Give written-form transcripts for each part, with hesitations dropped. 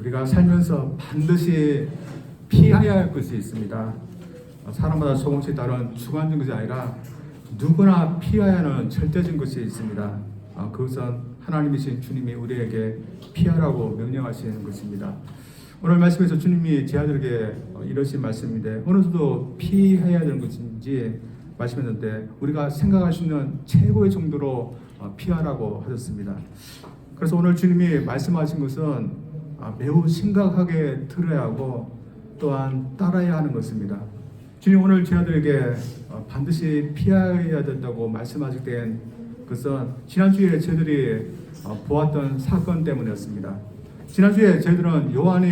우리가 살면서 반드시 피해야 할 것이 있습니다. 사람마다 조금씩 다른 주관적인 것이 아니라 누구나 피해야 하는 절대적인 것이 있습니다. 그것은 하나님이신 주님이 우리에게 피하라고 명령하시는 것입니다. 오늘 말씀에서 주님이 제 아들에게 이러신 말씀인데 어느 정도 피해야 되는 것인지 말씀했는데 우리가 생각할 수 있는 최고의 정도로 피하라고 하셨습니다. 그래서 오늘 주님이 말씀하신 것은 매우 심각하게 들어야 하고 또한 따라야 하는 것입니다. 주님 오늘 제 아들에게 반드시 피해야 된다고 말씀하실 때엔 그것은 지난주에 저희들이 보았던 사건 때문이었습니다. 지난주에 저희들은 요한이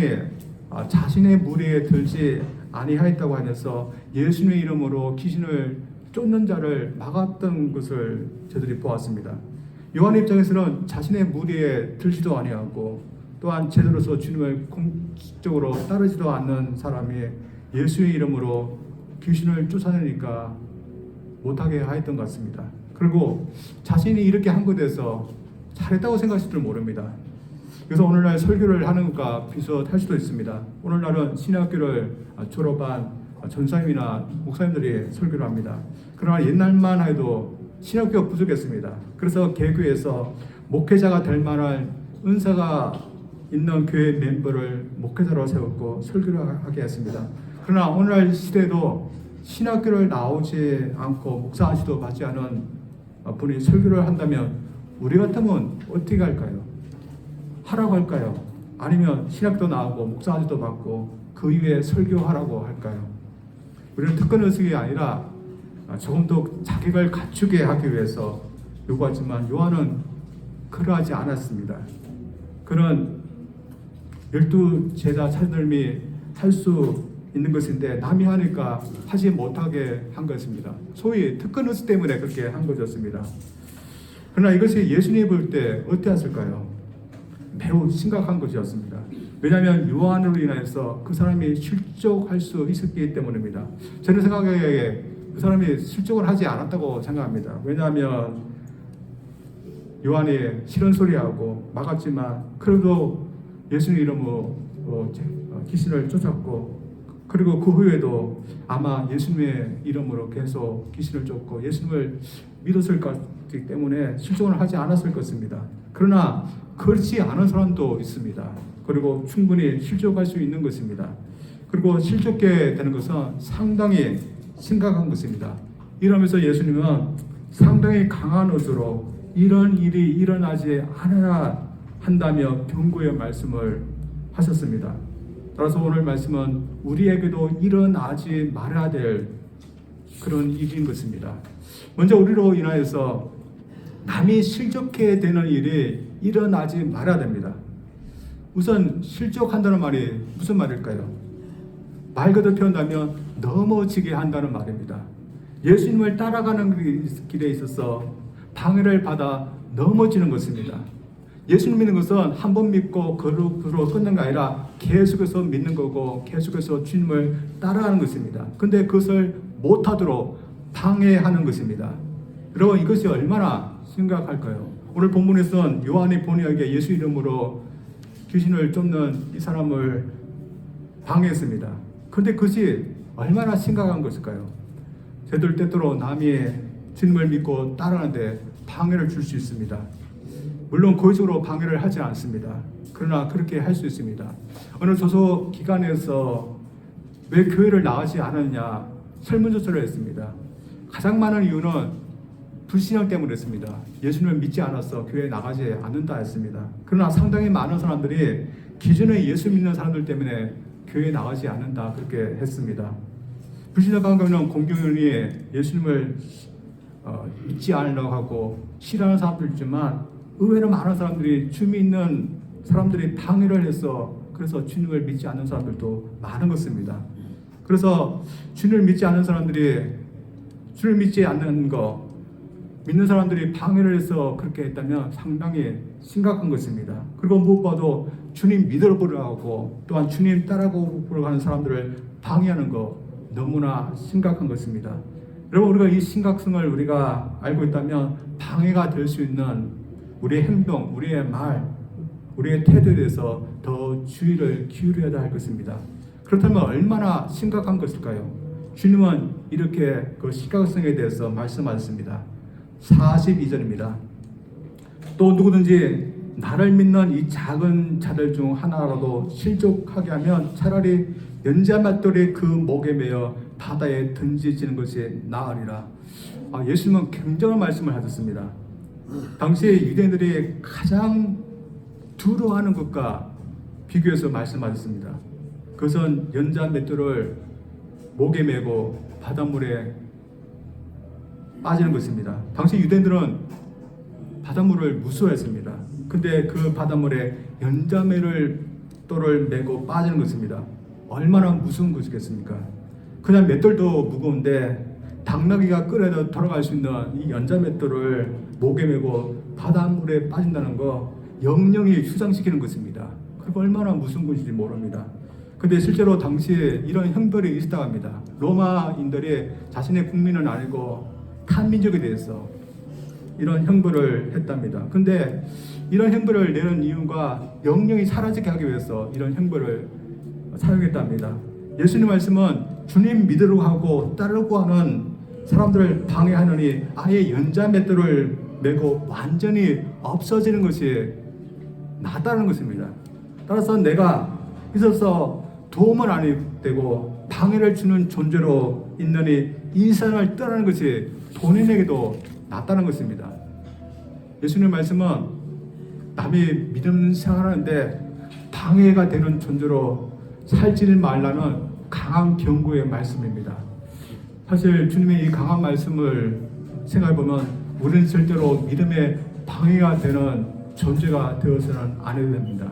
자신의 무리에 들지 아니하였다고 하면서 예수님의 이름으로 귀신을 쫓는 자를 막았던 것을 저희들이 보았습니다. 요한의 입장에서는 자신의 무리에 들지도 아니하고 또한 제대로서 주님을 공식적으로 따르지도 않는 사람이 예수의 이름으로 귀신을 쫓아내니까 못하게 하였던 것 같습니다. 그리고 자신이 이렇게 한 것에 대해서 잘했다고 생각하실 줄 모릅니다. 그래서 오늘날 설교를 하는 것과 비슷할 수도 있습니다. 오늘날은 신학교를 졸업한 전사님이나 목사님들이 설교를 합니다. 그러나 옛날만 해도 신학교가 부족했습니다. 그래서 개교에서 목회자가 될 만한 은사가 있는 교회 멤버를 목회자로 세웠고 설교를 하게 했습니다. 그러나 오늘날 시대에도 신학교를 나오지 않고 목사안수도 받지 않은 분이 설교를 한다면 우리 같으면 어떻게 할까요? 하라고 할까요? 아니면 신학도 나오고 목사안수도 받고 그 이후에 설교하라고 할까요? 우리는 특권의식이 아니라 조금 더 자격을 갖추게 하기 위해서 요구하지만 요한은 그러하지 않았습니다. 그는 12제자 차들미 할 수 있는 것인데 남이 하니까 하지 못하게 한 것입니다. 소위 특권의식 때문에 그렇게 한 것이었습니다. 그러나 이것이 예수님이 볼 때 어떠했을까요? 매우 심각한 것이었습니다. 왜냐하면 요한으로 인해서 그 사람이 실족할 수 있었기 때문입니다. 저는 생각에 그 사람이 실족을 하지 않았다고 생각합니다. 왜냐하면 요한이 싫은 소리하고 막았지만 그래도 예수님 이름으로 귀신을 쫓았고 그리고 그 후에도 아마 예수님의 이름으로 계속 귀신을 쫓고 예수님을 믿었을 것이기 때문에 실족을 하지 않았을 것입니다. 그러나 그렇지 않은 사람도 있습니다. 그리고 충분히 실족할 수 있는 것입니다. 그리고 실족게 되는 것은 상당히 심각한 것입니다. 이러면서 예수님은 상당히 강한 의지로 이런 일이 일어나지 않아야 한다며 경고의 말씀을 하셨습니다. 따라서 오늘 말씀은 우리에게도 일어나지 말아야 될 그런 일인 것입니다. 먼저 우리로 인하여서 남이 실족해 되는 일이 일어나지 말아야 됩니다. 우선 실족한다는 말이 무슨 말일까요? 말 그대로 표현하면 넘어지게 한다는 말입니다. 예수님을 따라가는 길에 있어서 방해를 받아 넘어지는 것입니다. 예수님 믿는 것은 한 번 믿고 그로 끝난 게 아니라 계속해서 믿는 거고 계속해서 주님을 따라가는 것입니다. 근데 그것을 못하도록 방해하는 것입니다. 여러분 이것이 얼마나 심각할까요? 오늘 본문에서는 요한이 본인에게 예수 이름으로 귀신을 쫓는 이 사람을 방해했습니다. 근데 그것이 얼마나 심각한 것일까요? 저희들 때때로 남이 주님을 믿고 따라하는데 방해를 줄 수 있습니다. 물론 고의적으로 방해를 하지 않습니다. 그러나 그렇게 할 수 있습니다. 어느 소속 기관에서 왜 교회를 나가지 않았냐 설문조사를 했습니다. 가장 많은 이유는 불신앙 때문이었습니다. 예수님을 믿지 않아서 교회에 나가지 않는다 했습니다. 그러나 상당히 많은 사람들이 기존에 예수 믿는 사람들 때문에 교회에 나가지 않는다 그렇게 했습니다. 불신앙 가운데는 공경원이 예수님을 믿지 않으려고 하고 싫어하는 사람도 있지만 의외로 많은 사람들이 주 믿는 사람들이 방해를 해서 그래서 주님을 믿지 않는 사람들도 많은 것입니다. 그래서 주님을 믿지 않는 사람들이 주님을 믿지 않는 거 믿는 사람들이 방해를 해서 그렇게 했다면 상당히 심각한 것입니다. 그리고 무엇보다도 주님 믿으려고 하고 또한 주님 따라가려고 하는 사람들을 방해하는 거 너무나 심각한 것입니다. 여러분 우리가 이 심각성을 우리가 알고 있다면 방해가 될 수 있는 우리의 행동, 우리의 말, 우리의 태도에 대해서 더 주의를 기울여야 할 것입니다. 그렇다면 얼마나 심각한 것일까요? 주님은 이렇게 그 심각성에 대해서 말씀하셨습니다. 42절입니다. 또 누구든지 나를 믿는 이 작은 자들 중 하나라도 실족하게 하면 차라리 연자맷돌이 그 목에 매어 바다에 던지지는 것이 나으리라. 예수님은 굉장한 말씀을 하셨습니다. 당시에 유대인들이 가장 두려워하는 것과 비교해서 말씀하셨습니다. 그것은 연자맷돌을 목에 메고 바닷물에 빠지는 것입니다. 당시 유대인들은 바닷물을 무서워했습니다. 근데 그 바닷물에 연자맷돌을 메고 빠지는 것입니다. 얼마나 무서운 것이겠습니까? 그냥 맷돌도 무거운데 당나귀가 끌어도 돌아갈 수 있는 이 연자맷돌을 목에 메고 바닷물에 빠진다는 거 영영이 휴장시키는 것입니다. 그리고 얼마나 무서운 것인지 모릅니다. 근데 실제로 당시에 이런 형벌이 있었다고 합니다. 로마인들이 자신의 국민은 아니고 탄민족에 대해서 이런 형벌을 했답니다. 근데 이런 형벌을 내는 이유가 영영이 사라지게 하기 위해서 이런 형벌을 사용했답니다. 예수님 말씀은 주님 믿으려고 하고 따르려고 하는 사람들을 방해하느니 아예 연자맷돌을 메고 완전히 없어지는 것이 낫다는 것입니다. 따라서 내가 있어서 도움은 안 되고 방해를 주는 존재로 있느니 이 세상을 떠나는 것이 본인에게도 낫다는 것입니다. 예수님 말씀은 남이 믿음 생활하는데 방해가 되는 존재로 살지 말라는 강한 경고의 말씀입니다. 사실 주님의 이 강한 말씀을 생각해보면 우리는 절대로 믿음에 방해가 되는 존재가 되어서는 안 해야 됩니다.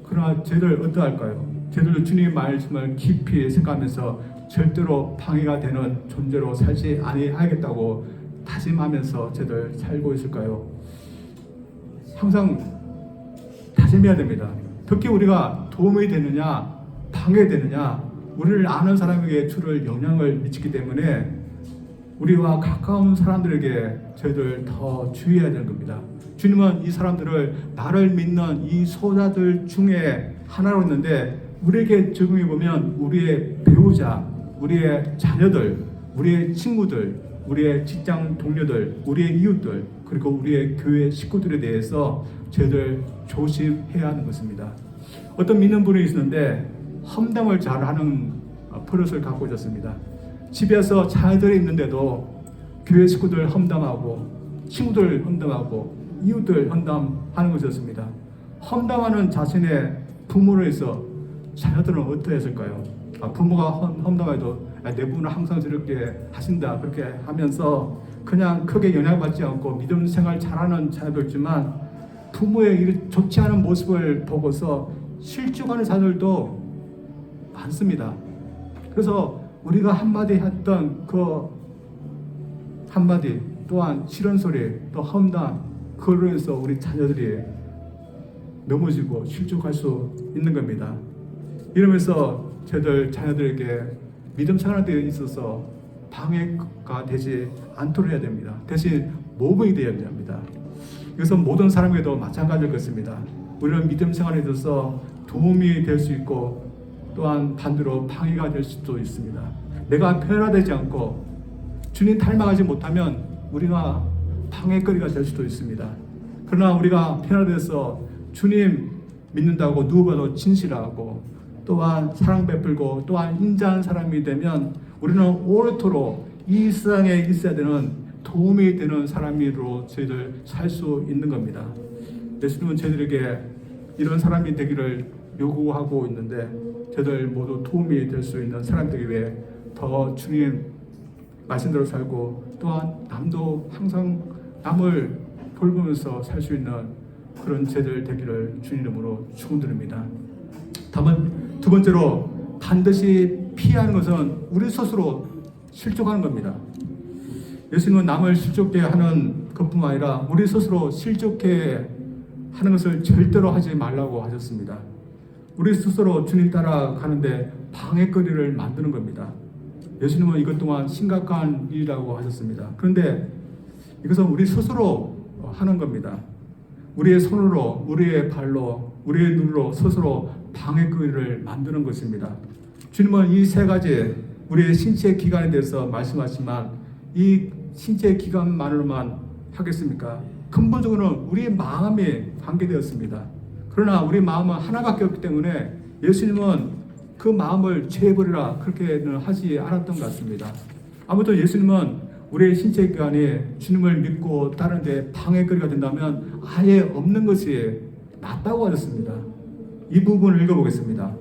그러나 저희들 어떠할까요? 저희들도 주님의 말씀을 깊이 생각하면서 절대로 방해가 되는 존재로 살지 아니하겠다고 다짐하면서 저희들 살고 있을까요? 항상 다짐해야 됩니다. 특히 우리가 도움이 되느냐 방해되느냐 우리를 아는 사람에게 주를 영향을 미치기 때문에 우리와 가까운 사람들에게 저희들 더 주의해야 되는 겁니다. 주님은 이 사람들을 나를 믿는 이 소자들 중에 하나로 있는데 우리에게 적용해 보면 우리의 배우자, 우리의 자녀들, 우리의 친구들, 우리의 직장 동료들, 우리의 이웃들, 그리고 우리의 교회 식구들에 대해서 저희들 조심해야 하는 것입니다. 어떤 믿는 분이 있었는데 험담을 잘하는 버릇을 갖고 있었습니다. 집에서 자녀들이 있는데도 교회 식구들 험담하고 친구들 험담하고 이웃들 험담하는 것이었습니다. 험담하는 자신의 부모로 해서 자녀들은 어떠했을까요? 부모가 험담해도 내 부모는 항상 저렇게 하신다 그렇게 하면서 그냥 크게 영향받지 않고 믿음 생활 잘하는 자녀들지만 부모의 이 좋지 않은 모습을 보고서 실족하는 자녀들도 많습니다. 그래서 우리가 한마디 했던 그 한마디 또한 싫은 소리 또 험담 그걸로 해서 우리 자녀들이 넘어지고 실족할 수 있는 겁니다. 이러면서 저희들 자녀들에게 믿음 생활에 있어서 방해가 되지 않도록 해야 됩니다. 대신 모범이 되어야 합니다. 그래서 모든 사람에게도 마찬가지일 것입니다. 우리는 믿음 생활에 있어서 도움이 될 수 있고 또한 반대로 방해가 될 수도 있습니다. 내가 변화되지 않고 주님 닮아가지 못하면 우리가 방해거리가 될 수도 있습니다. 그러나 우리가 변화돼서 주님 믿는다고 누구보다도 진실하고 또한 사랑 베풀고 또한 인자한 사람이 되면 우리는 오래도록 이 세상에 있어야 되는 도움이 되는 사람으로 저희들 살 수 있는 겁니다. 예수님은 저희들에게 이런 사람이 되기를 요구하고 있는데 저희들 모두 도움이 될 수 있는 사람 되기 위해 더 주님 말씀대로 살고 또한 남도 항상 남을 돌보면서 살 수 있는 그런 저희들 되기를 주님 이름으로 축원드립니다. 다만 두 번째로 반드시 피하는 것은 우리 스스로 실족하는 겁니다. 예수님은 남을 실족해 하는 것뿐만 아니라 우리 스스로 실족해 하는 것을 절대로 하지 말라고 하셨습니다. 우리 스스로 주님 따라가는데 방해거리를 만드는 겁니다. 예수님은 이것 또한 심각한 일이라고 하셨습니다. 그런데 이것은 우리 스스로 하는 겁니다. 우리의 손으로, 우리의 발로 우리의 눈으로 스스로 방해거리를 만드는 것입니다. 주님은 이 세 가지 우리의 신체 기관에 대해서 말씀하시지만 이 신체 기관만으로만 하겠습니까? 근본적으로는 우리의 마음이 관계되었습니다. 그러나 우리 마음은 하나밖에 없기 때문에 예수님은 그 마음을 죄버리라 그렇게는 하지 않았던 것 같습니다. 아무튼 예수님은 우리의 신체 기관이 주님을 믿고 따르는데 방해거리가 된다면 아예 없는 것이 낫다고 하셨습니다. 이 부분을 읽어보겠습니다.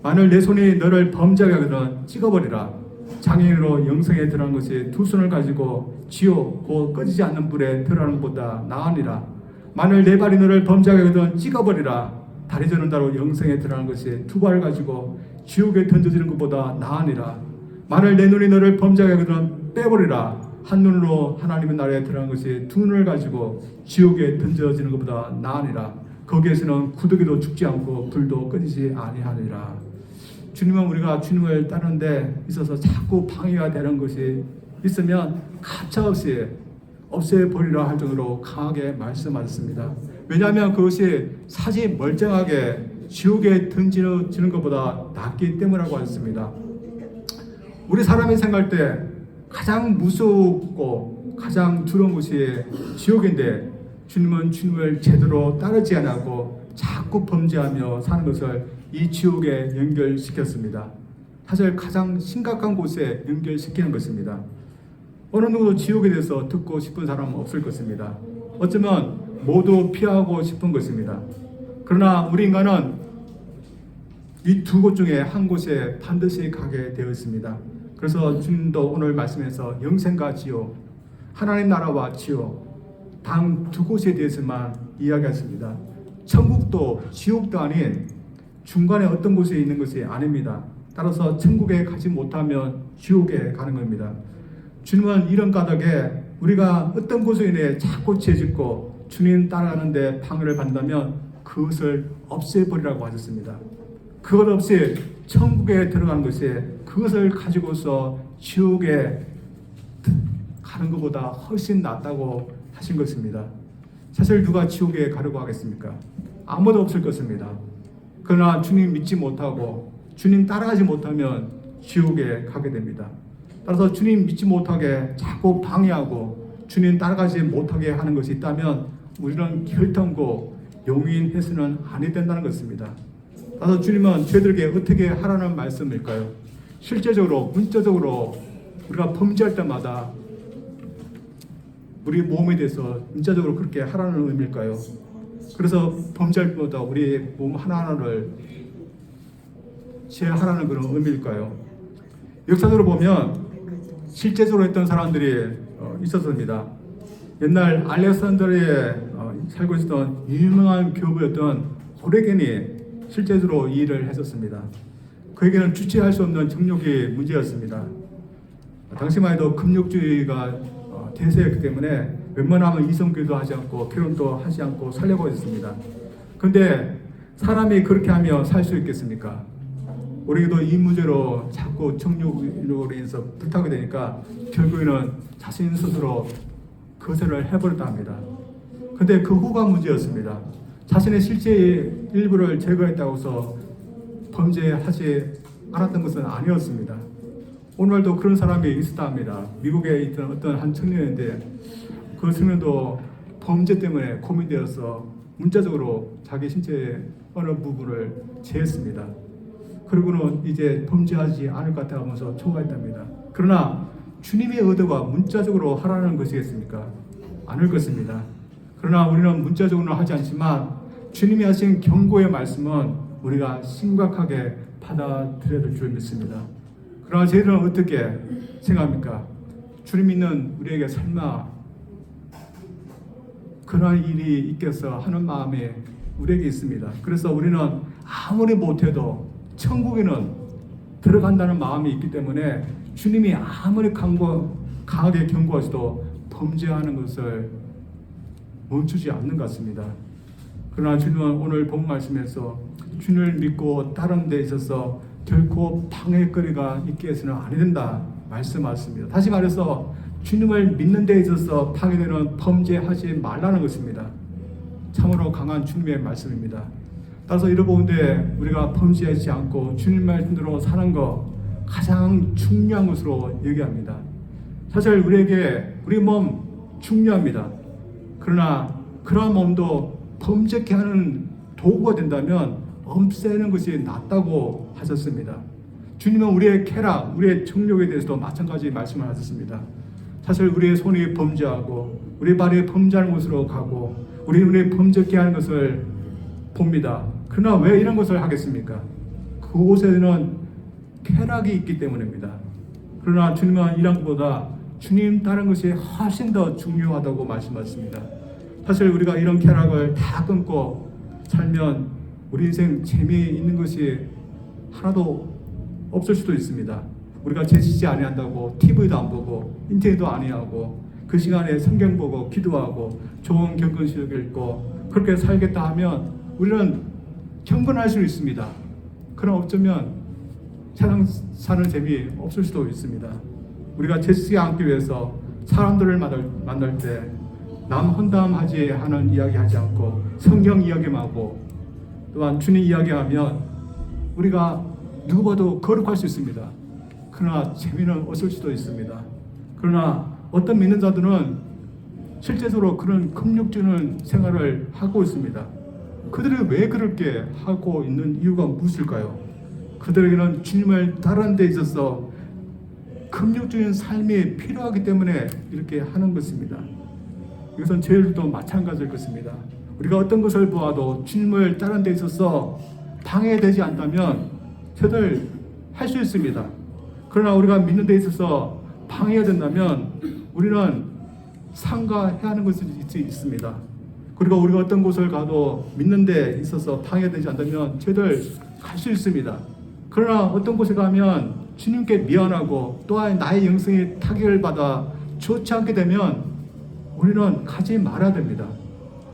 만일 내 손이 너를 범죄하게 하거든 찍어버리라. 장애인으로 영생에 들어가는 것이 두 손을 가지고 지옥 곧 꺼지지 않는 불에 들어가는 것보다 나으니라. 만일 내 발이 너를 범죄하게 하거든 찍어버리라. 다리 저는 다로 영생에 들어가는 것이 두 발을 가지고 지옥에 던져지는 것보다 나으니라. 만일 내 눈이 너를 범죄하게 하거든 빼버리라. 한 눈으로 하나님의 나라에 들어가는 것이 두 눈을 가지고 지옥에 던져지는 것보다 나으니라. 거기에서는 구더기도 죽지 않고 불도 꺼지지 아니하니라. 주님은 우리가 주님을 따르는데 있어서 자꾸 방해가 되는 것이 있으면 가차없이 없애버리라 할 정도로 강하게 말씀하셨습니다. 왜냐하면 그것이 사지 멀쩡하게 지옥에 던지는 것보다 낫기 때문이라고 하셨습니다. 우리 사람이 생각할 때 가장 무섭고 가장 두려운 것이 지옥인데 주님은 주님을 제대로 따르지 않고 자꾸 범죄하며 사는 것을 이 지옥에 연결시켰습니다. 사실 가장 심각한 곳에 연결시키는 것입니다. 어느 누구도 지옥에 대해서 듣고 싶은 사람은 없을 것입니다. 어쩌면 모두 피하고 싶은 것입니다. 그러나 우리 인간은 이 두 곳 중에 한 곳에 반드시 가게 되어 있습니다. 그래서 주님도 오늘 말씀에서 영생과 지옥, 하나님 나라와 지옥, 단 두 곳에 대해서만 이야기했습니다. 천국도 지옥도 아닌 중간에 어떤 곳에 있는 것이 아닙니다. 따라서 천국에 가지 못하면 지옥에 가는 겁니다. 주님은 이런 까닭에 우리가 어떤 곳에 인해 자꾸 죄짓고 주님 따라가는데 방해를 받는다면 그것을 없애버리라고 하셨습니다. 그것 없이 천국에 들어가는 것이 그것을 가지고서 지옥에 가는 것보다 훨씬 낫다고 하신 것입니다. 사실 누가 지옥에 가려고 하겠습니까? 아무도 없을 것입니다. 그러나 주님 믿지 못하고 주님 따라가지 못하면 지옥에 가게 됩니다. 따라서 주님 믿지 못하게 자꾸 방해하고 주님 따라가지 못하게 하는 것이 있다면 우리는 결단코 용인해서는 아니 된다는 것입니다. 따라서 주님은 저희들에게 어떻게 하라는 말씀일까요? 실제적으로 문자적으로 우리가 범죄할 때마다 우리 몸에 대해서 문자적으로 그렇게 하라는 의미일까요? 그래서 범죄할 때마다 우리 몸 하나하나를 제하라는 그런 의미일까요? 역사적으로 보면 실제적으로 했던 사람들이 있었습니다. 옛날 알렉산드리아에 살고 있었던 유명한 교부였던 호레겐이 실제적으로 이 일을 했었습니다. 그에게는 주체할 수 없는 정욕이 문제였습니다. 당시만 해도 금욕주의가 대세였기 때문에 웬만하면 이성교도 하지 않고 결혼도 하지 않고 살려고 했습니다. 그런데 사람이 그렇게 하며 살 수 있겠습니까? 우리도 이 문제로 자꾸 정욕으로 인해서 불타게 되니까 결국에는 자신 스스로 거절을 해버렸다 합니다. 그런데 그 후가 문제였습니다. 자신의 실제 일부를 제거했다고 해서 범죄하지 않았던 것은 아니었습니다. 오늘도 그런 사람이 있었다 합니다. 미국에 있던 어떤 한 청년인데 그 청년도 범죄 때문에 고민되어서 문자적으로 자기 신체의 어느 부분을 제했습니다. 그리고는 이제 범죄하지 않을 것 같아 하면서 초과했답니다. 그러나 주님의 의도가 문자적으로 하라는 것이겠습니까? 아닐 것입니다. 그러나 우리는 문자적으로는 하지 않지만 주님이 하신 경고의 말씀은 우리가 심각하게 받아들여야 될 줄 믿습니다. 그러나 저희들은 어떻게 생각합니까? 주님 믿는 우리에게 설마 그러한 일이 있겠어 하는 마음이 우리에게 있습니다. 그래서 우리는 아무리 못해도 천국에는 들어간다는 마음이 있기 때문에 주님이 아무리 강하게 경고하셔도 범죄하는 것을 멈추지 않는 것 같습니다. 그러나 주님은 오늘 본 말씀에서 주님을 믿고 따르는 데 있어서 결코 방해거리가 있게 해서는 안 된다 말씀하셨습니다. 다시 말해서 주님을 믿는 데 있어서 방해되는 범죄하지 말라는 것입니다. 참으로 강한 주님의 말씀입니다. 따라서 이러 보는데 우리가 범죄하지 않고 주님 말씀대로 사는 거 가장 중요한 것으로 얘기합니다. 사실 우리 몸 중요합니다. 그러나 그러한 몸도 범죄케 하는 도구가 된다면 없애는 것이 낫다고 하셨습니다. 주님은 우리의 쾌락, 우리의 정욕에 대해서도 마찬가지 말씀을 하셨습니다. 사실 우리의 손이 범죄하고 우리 발이 범죄하는 곳으로 가고 우리 범죄케 하는 것을 봅니다. 그러나 왜 이런 것을 하겠습니까? 그곳에는 쾌락이 있기 때문입니다. 그러나 주님은 이런 것보다 주님 따르는 것이 훨씬 더 중요하다고 말씀하셨습니다. 사실 우리가 이런 쾌락을 다 끊고 살면 우리 인생 재미있는 것이 하나도 없을 수도 있습니다. 우리가 재치지 아니한다고 TV도 안 보고 인터넷도 아니하고 그 시간에 성경 보고 기도하고 좋은 경건식 읽고 그렇게 살겠다 하면 우리는 경건할 수 있습니다. 그러나 어쩌면 세상 사는 재미 없을 수도 있습니다. 우리가 재치지 않기 위해서 사람들을 만날 때 남 헌담하지 하는 이야기 하지 않고 성경 이야기만 하고 또한 주님 이야기하면 우리가 누구보다도 거룩할 수 있습니다. 그러나 재미는 없을 수도 있습니다. 그러나 어떤 믿는 자들은 실제적으로 그런 금욕주는 생활을 하고 있습니다. 그들이 왜 그렇게 하고 있는 이유가 무엇일까요? 그들에게는 주님을 따르는 데 있어서 금욕주의 삶이 필요하기 때문에 이렇게 하는 것입니다. 이것은 저희들도 마찬가지일 것입니다. 우리가 어떤 것을 보아도 주님을 따르는 데 있어서 방해되지 않다면 저들 할 수 있습니다. 그러나 우리가 믿는 데 있어서 방해가 된다면 우리는 삼가해야 하는 것이 있습니다. 그리고 우리가 어떤 곳을 가도 믿는 데 있어서 방해되지 않다면 저들 갈 수 있습니다. 그러나 어떤 곳에 가면 주님께 미안하고 또한 나의 영성이 타격을 받아 좋지 않게 되면 우리는 가지 말아야 됩니다.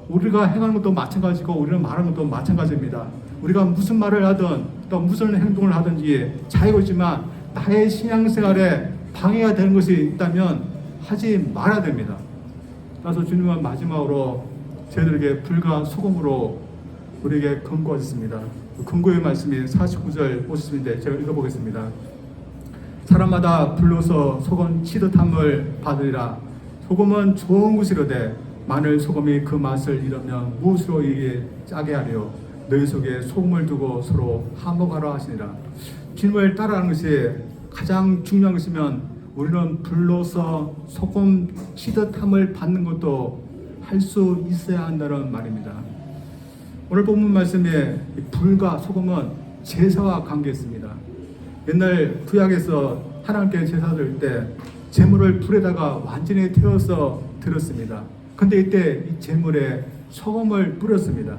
우리가 행하는 것도 마찬가지고 우리는 말하는 것도 마찬가지입니다. 우리가 무슨 말을 하든 또 무슨 행동을 하든지 자유가 있지만 나의 신앙생활에 방해가 되는 것이 있다면 하지 말아야 됩니다. 따라서 주님은 마지막으로 저희들에게 불과 소금으로 우리에게 권고하셨습니다. 권고의 말씀이 49절 50절인데 제가 읽어보겠습니다. 사람마다 불로서 소금 치듯함을 받으리라. 소금은 좋은 것이로되 만일 소금이 그 맛을 잃으면 무엇으로 이게 짜게 하려 너희 속에 소금을 두고 서로 화목하라 하시니라. 주님을 따라가는 것이 가장 중요한 것이면 우리는 불로서 소금 치듯함을 받는 것도 할 수 있어야 한다는 말입니다. 오늘 본문 말씀에 불과 소금은 제사와 관계있습니다. 옛날 구약에서 하나님께 제사 드릴 때 제물을 불에다가 완전히 태워서 드렸습니다. 근데 이때 이 제물에 소금을 뿌렸습니다.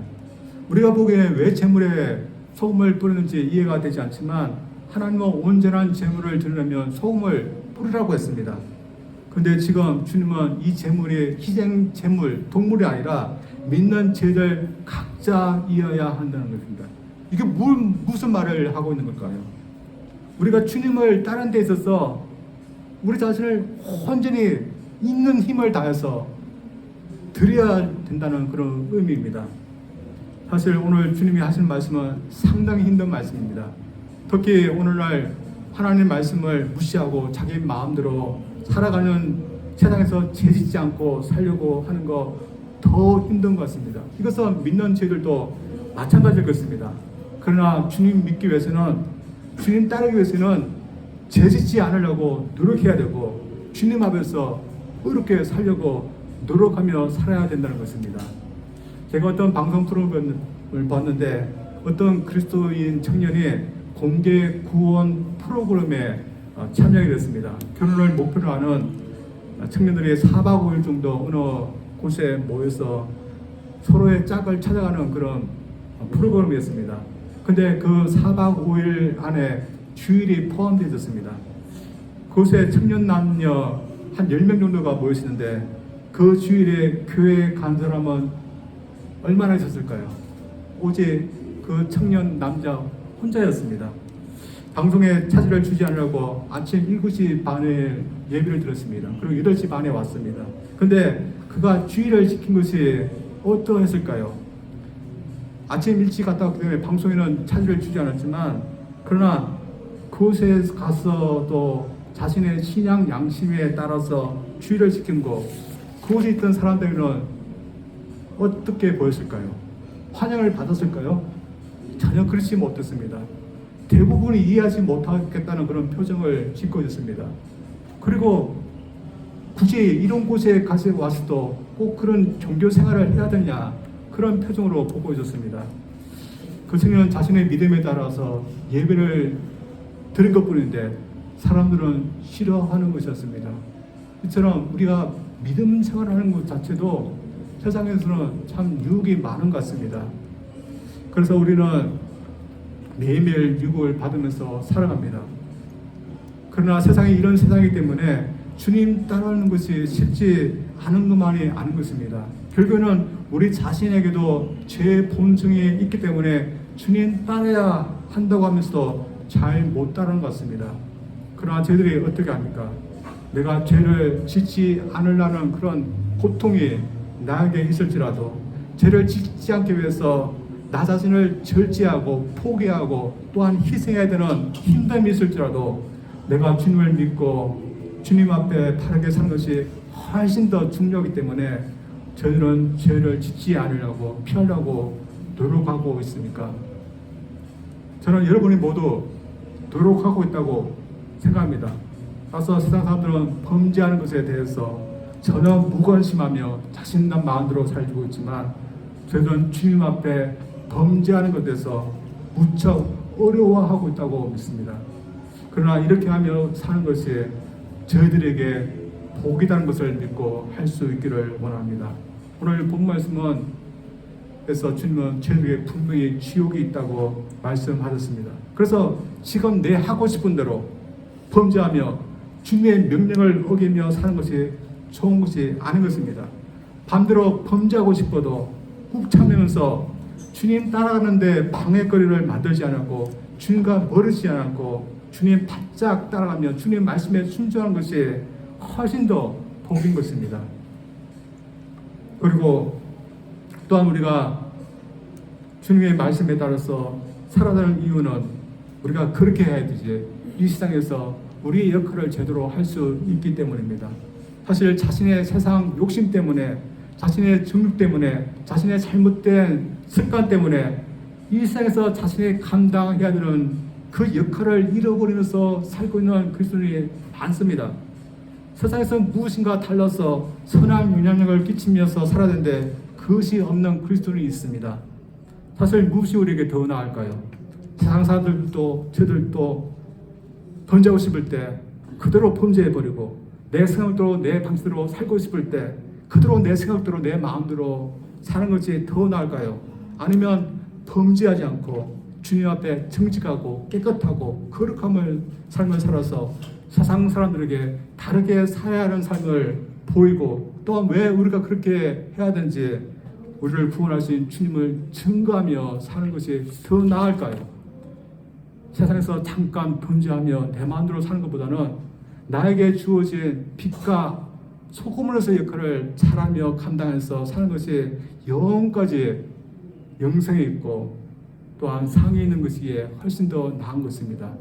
우리가 보기에는 왜 제물에 소금을 뿌리는지 이해가 되지 않지만 하나님은 온전한 제물을 드리려면 소금을 뿌리라고 했습니다. 근데 지금 주님은 이 제물이 희생 제물, 동물이 아니라 믿는 죄들 각자이어야 한다는 것입니다. 이게 무슨 말을 하고 있는 걸까요? 우리가 주님을 따르는 데 있어서 우리 자신을 온전히 있는 힘을 다해서 드려야 된다는 그런 의미입니다. 사실 오늘 주님이 하신 말씀은 상당히 힘든 말씀입니다. 특히 오늘날 하나님 말씀을 무시하고 자기 마음대로 살아가는 세상에서 죄짓지 않고 살려고 하는 거 더 힘든 것 같습니다. 이것은 믿는 저희들도 마찬가지일 것입니다. 그러나 주님 믿기 위해서는, 주님 따르기 위해서는 죄짓지 않으려고 노력해야 되고 주님 앞에서 의롭게 살려고 노력하며 살아야 된다는 것입니다. 제가 어떤 방송 프로그램을 봤는데 어떤 그리스도인 청년이 공개 구원 프로그램에 참여하게 됐습니다. 결혼을 목표로 하는 청년들이 4박 5일 정도 어느 곳에 모여서 서로의 짝을 찾아가는 그런 프로그램이었습니다. 근데 그 4박 5일 안에 주일이 포함되어 있었습니다. 그곳에 청년 남녀 한 10명 정도가 모였는데 그 주일에 교회에 간 사람은 얼마나 있었을까요? 오직 그 청년 남자 혼자였습니다. 방송에 차질을 주지 않으려고 아침 7시 반에 예배를 드렸습니다. 그리고 8시 반에 왔습니다. 근데 그가 주일을 지킨 것이 어떠했을까요? 아침 일찍 갔다 왔기 때문에 방송에는 차지를 주지 않았지만, 그러나 그곳에 가서도 자신의 신앙 양심에 따라서 주의를 지킨 것, 그곳에 있던 사람들은 어떻게 보였을까요? 환영을 받았을까요? 전혀 그렇지 못했습니다. 대부분이 이해하지 못하겠다는 그런 표정을 짓고 있었습니다. 그리고 굳이 이런 곳에 가서 와서도 꼭 그런 종교 생활을 해야 되냐, 그런 표정으로 보고 있었습니다. 그 청년은 자신의 믿음에 따라서 예배를 드린 것뿐인데 사람들은 싫어하는 것이었습니다. 이처럼 우리가 믿음 생활하는 것 자체도 세상에서는 참 유혹이 많은 것 같습니다. 그래서 우리는 매일매일 유혹을 받으면서 살아갑니다. 그러나 세상이 이런 세상이기 때문에 주님 따라하는 것이 쉽지 않은 것만이 아닌 것입니다. 결국에는 우리 자신에게도 죄의 본성이 있기 때문에 주님 따라야 한다고 하면서도 잘 못 따르는 것 같습니다. 그러나 저희들이 어떻게 합니까? 내가 죄를 짓지 않으려는 그런 고통이 나에게 있을지라도 죄를 짓지 않기 위해서 나 자신을 절제하고 포기하고 또한 희생해야 되는 힘듦이 있을지라도 내가 주님을 믿고 주님 앞에 바르게 사는 것이 훨씬 더 중요하기 때문에 저희는 죄를 짓지 않으려고 피하려고 노력하고 있습니까? 저는 여러분이 모두 노력하고 있다고 생각합니다. 따라서 세상 사람들은 범죄하는 것에 대해서 전혀 무관심하며 자신난 마음대로 살고 있지만 저희는 주님 앞에 범죄하는 것에 대해서 무척 어려워하고 있다고 믿습니다. 그러나 이렇게 하며 사는 것이 저희들에게 복이라는 것을 믿고 할 수 있기를 원합니다. 오늘 본 말씀은 그래서 주님은 저희에게 분명히 지옥이 있다고 말씀하셨습니다. 그래서 지금 내 하고 싶은 대로 범죄하며 주님의 명령을 어기며 사는 것이 좋은 것이 아닌 것입니다. 반대로 범죄하고 싶어도 꾹 참으면서 주님 따라가는데 방해거리를 만들지 않았고 주님과 멀어지지 않았고 주님 바짝 따라가며 주님 말씀에 순종하는 것이 훨씬 더 복인 것입니다. 그리고 또한 우리가 주님의 말씀에 따라서 살아가는 이유는 우리가 그렇게 해야 되지, 이 세상에서 우리의 역할을 제대로 할 수 있기 때문입니다. 사실 자신의 세상 욕심 때문에, 자신의 정욕 때문에, 자신의 잘못된 습관 때문에 이 세상에서 자신이 감당해야 되는 그 역할을 잃어버리면서 살고 있는 그리스도인이 많습니다. 세상에서 무엇인가 달라서 선한 영향력을 끼치면서 살아야 되는데 그것이 없는 그리스도인이 있습니다. 사실 무엇이 우리에게 더 나을까요? 세상 사람들도 저들도 범죄하고 싶을 때 그대로 범죄해버리고 내 생각대로 내 방식대로 살고 싶을 때 그대로 내 생각대로 내 마음대로 사는 것이 더 나을까요? 아니면 범죄하지 않고 주님 앞에 정직하고 깨끗하고 거룩함을 삶을 살아서 세상 사람들에게 다르게 살아야 하는 삶을 보이고 또한 왜 우리가 그렇게 해야 되는지 우리를 구원하신 주님을 증거하며 사는 것이 더 나을까요? 세상에서 잠깐 범죄하며 내 마음대로 사는 것보다는 나에게 주어진 빛과 소금으로서의 역할을 잘하며 감당해서 사는 것이 영원까지 영생에 있고 또한 상에 있는 것이 훨씬 더 나은 것입니다.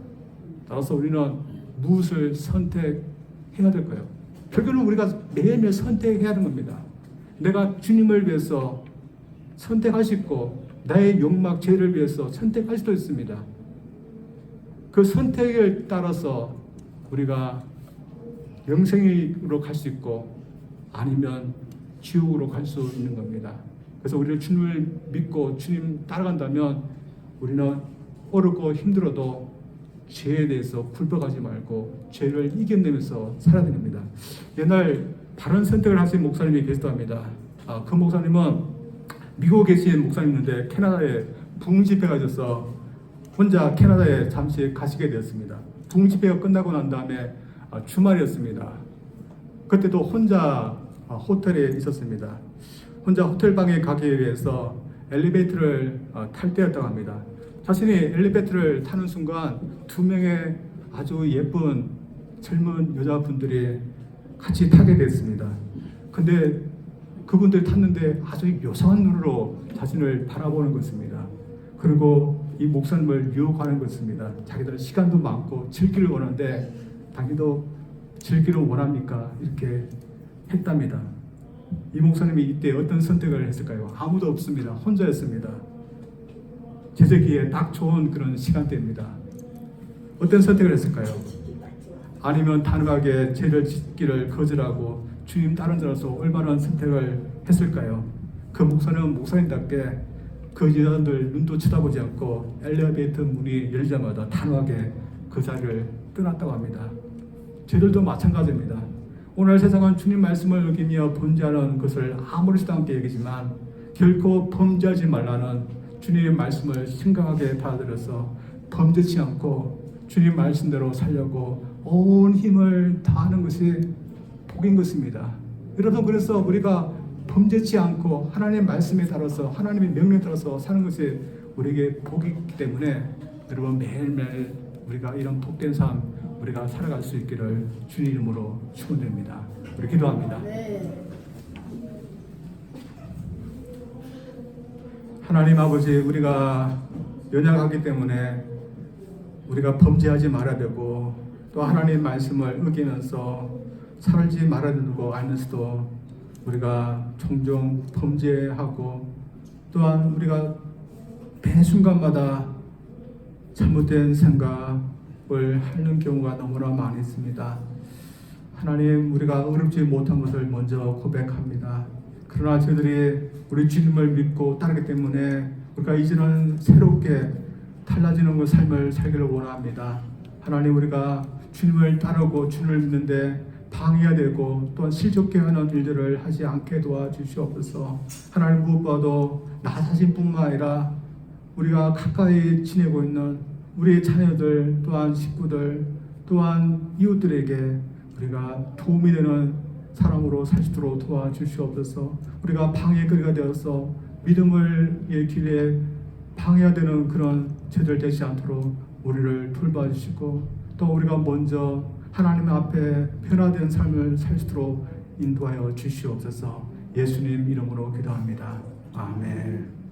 따라서 우리는 무엇을 선택해야 될까요? 결국은 우리가 매일매일 선택해야 하는 겁니다. 내가 주님을 위해서 선택할 수 있고 나의 욕망, 죄를 위해서 선택할 수도 있습니다. 그 선택을 따라서 우리가 영생으로 갈 수 있고 아니면 지옥으로 갈 수 있는 겁니다. 그래서 우리는 주님을 믿고 주님 따라간다면 우리는 어렵고 힘들어도 죄에 대해서 굴복하지 말고 죄를 이겨내면서 살아야 됩니다. 옛날 바른 선택을 하신 목사님이 계시답니다. 그 목사님은 미국에 계신 목사님인데 캐나다에 부흥집회가 있어서 혼자 캐나다에 잠시 가시게 되었습니다. 부흥집회가 끝나고 난 다음에 주말이었습니다. 그때도 혼자 호텔에 있었습니다. 혼자 호텔방에 가기 위해서 엘리베이터를 탈 때였다고 합니다. 자신이 엘리베이터를 타는 순간 두 명의 아주 예쁜 젊은 여자분들이 같이 타게 됐습니다. 근데 그분들 탔는데 아주 요상한 눈으로 자신을 바라보는 것입니다. 그리고 이 목사님을 유혹하는 것입니다. 자기들은 시간도 많고 즐기를 원하는데 당신도 즐기를 원합니까? 이렇게 했답니다. 이 목사님이 이때 어떤 선택을 했을까요? 아무도 없습니다. 혼자였습니다. 제자기에 딱 좋은 그런 시간대입니다. 어떤 선택을 했을까요? 아니면 단호하게 죄를 짓기를 거절하고 주님 다른 자로서 얼마나 선택을 했을까요? 그 목사는 목사님답게 그 여자들 눈도 쳐다보지 않고 엘리베이터 문이 열리자마자 단호하게 그 자리를 떠났다고 합니다. 저희들도 마찬가지입니다. 오늘 세상은 주님 말씀을 어기며 범죄하는 것을 아무렇지도 않게 여기지만 결코 범죄하지 말라는 주님의 말씀을 심각하게 받아들여서 범죄치 않고 주님 말씀대로 살려고 온 힘을 다하는 것이 복인 것입니다. 여러분, 그래서 우리가 범죄치 않고 하나님의 말씀에 따라서 하나님의 명령에 따라서 사는 것이 우리에게 복이기 때문에 여러분 매일매일 우리가 이런 복된 삶 우리가 살아갈 수 있기를 주님 이름으로 축원드립니다. 우리 기도합니다. 하나님 아버지, 우리가 연약하기 때문에 우리가 범죄하지 말아야 되고 또 하나님의 말씀을 어기면서 살지 말아야 되는 거 알면서도 우리가 종종 범죄하고 또한 우리가 매 순간마다 잘못된 생각을 하는 경우가 너무나 많이 있습니다. 하나님, 우리가 어렵지 못한 것을 먼저 고백합니다. 그러나 저희들이 우리 주님을 믿고 따르기 때문에 우리가 이제는 새롭게 달라지는 그 삶을 살기를 원합니다. 하나님, 우리가 주님을 따르고 주님을 믿는데 방해가 되고 또한 실족해 하는 일들을 하지 않게 도와주시옵소서. 하나님, 무엇보다도 나 자신뿐만 아니라 우리가 가까이 지내고 있는 우리의 자녀들 또한 식구들 또한 이웃들에게 우리가 도움이 되는 사람으로 살 수 있도록 도와주시옵소서. 우리가 방해거리가 되어서 믿음의 길에 방해가 되는 그런 죄들 되지 않도록 우리를 돌봐주시고 또 우리가 먼저 하나님 앞에 변화된 삶을 살 수 있도록 인도하여 주시옵소서. 예수님 이름으로 기도합니다. 아멘.